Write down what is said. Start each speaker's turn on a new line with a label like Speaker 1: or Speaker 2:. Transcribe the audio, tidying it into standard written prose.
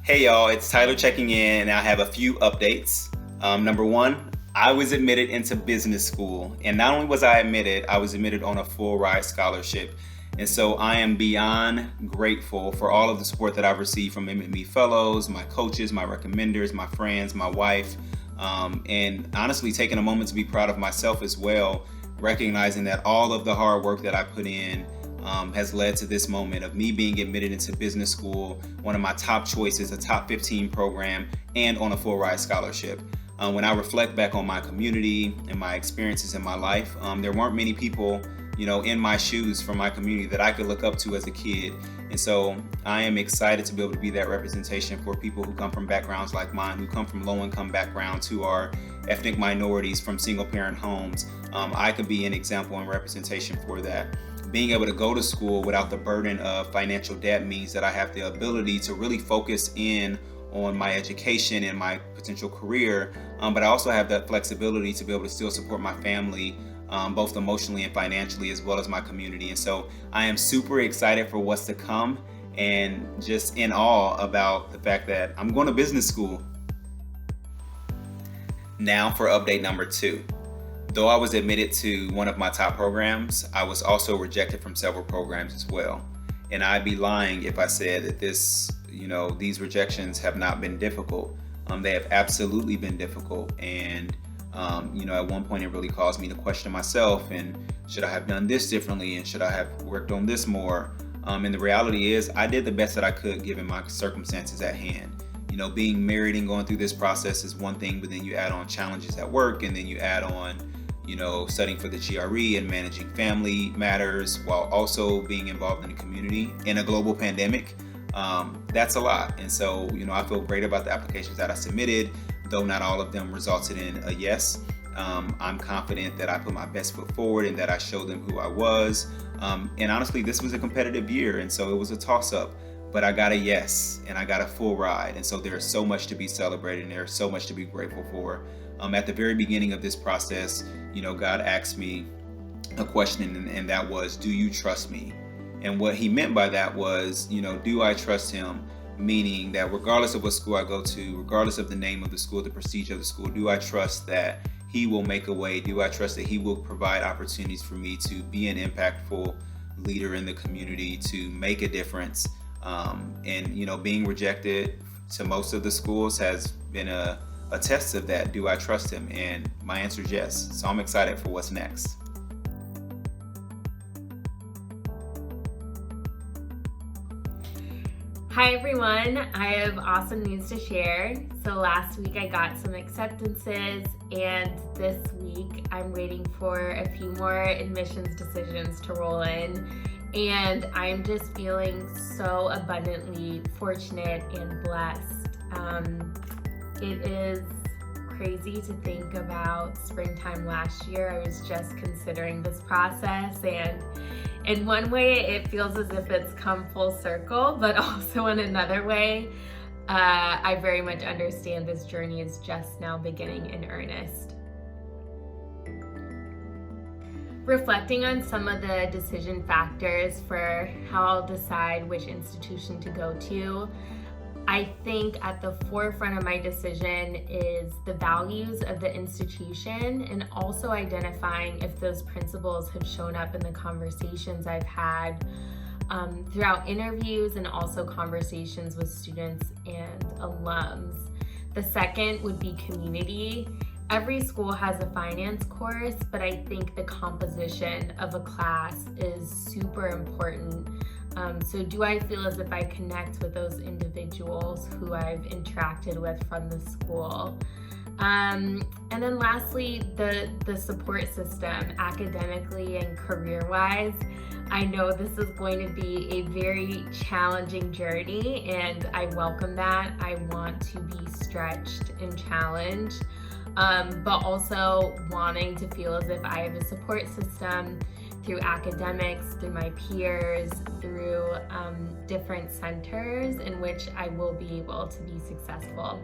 Speaker 1: Hey y'all, it's Tyler checking in, and I have a few updates. Number one, I was admitted into business school, and not only was I was admitted on a full ride scholarship. And so I am beyond grateful for all of the support that I've received from MME fellows, my coaches, my recommenders, my friends, my wife, and honestly taking a moment to be proud of myself as well, recognizing that all of the hard work that I put in has led to this moment of me being admitted into business school, one of my top choices, a top 15 program, and on a full ride scholarship. When I reflect back on my community and my experiences in my life, there weren't many people, in my shoes from my community that I could look up to as a kid. And so I am excited to be able to be that representation for people who come from backgrounds like mine, who come from low income backgrounds, who are ethnic minorities from single parent homes. I could be an example and representation for that. Being able to go to school without the burden of financial debt means that I have the ability to really focus in on my education and my potential career, but I also have that flexibility to be able to still support my family, both emotionally and financially, as well as my community. And so I am super excited for what's to come and just in awe about the fact that I'm going to business school. Now for update number 2. Though I was admitted to one of my top programs, I was also rejected from several programs as well. And I'd be lying if I said that these rejections have not been difficult. They have absolutely been difficult. And, at one point it really caused me to question myself and should I have done this differently and should I have worked on this more? And the reality is I did the best that I could given my circumstances at hand. Being married and going through this process is one thing, but then you add on challenges at work, and then you add on studying for the GRE and managing family matters while also being involved in the community in a global pandemic. That's a lot. And so, I feel great about the applications that I submitted, though not all of them resulted in a yes. I'm confident that I put my best foot forward and that I showed them who I was. And honestly, this was a competitive year, and so it was a toss-up. But I got a yes, and I got a full ride. And so there's so much to be celebrated, and there's so much to be grateful for. At the very beginning of this process, God asked me a question, and that was, do you trust me? And what he meant by that was, do I trust him? Meaning that regardless of what school I go to, regardless of the name of the school, the prestige of the school, do I trust that he will make a way? Do I trust that he will provide opportunities for me to be an impactful leader in the community, to make a difference? And being rejected to most of the schools has been a test of that. Do I trust him? And my answer is yes. So I'm excited for what's next.
Speaker 2: Hi everyone, I have awesome news to share. So last week I got some acceptances, and this week I'm waiting for a few more admissions decisions to roll in. And I'm just feeling so abundantly fortunate and blessed. It is crazy to think about springtime last year. I was just considering this process, and in one way it feels as if it's come full circle, but also in another way, I very much understand this journey is just now beginning in earnest. Reflecting on some of the decision factors for how I'll decide which institution to go to, I think at the forefront of my decision is the values of the institution, and also identifying if those principles have shown up in the conversations I've had throughout interviews and also conversations with students and alums. The second would be community. Every school has a finance course, but I think the composition of a class is super important. So do I feel as if I connect with those individuals who I've interacted with from the school? And then lastly, the support system, academically and career-wise. I know this is going to be a very challenging journey, and I welcome that. I want to be stretched and challenged, but also wanting to feel as if I have a support system through academics, through my peers, through different centers in which I will be able to be successful.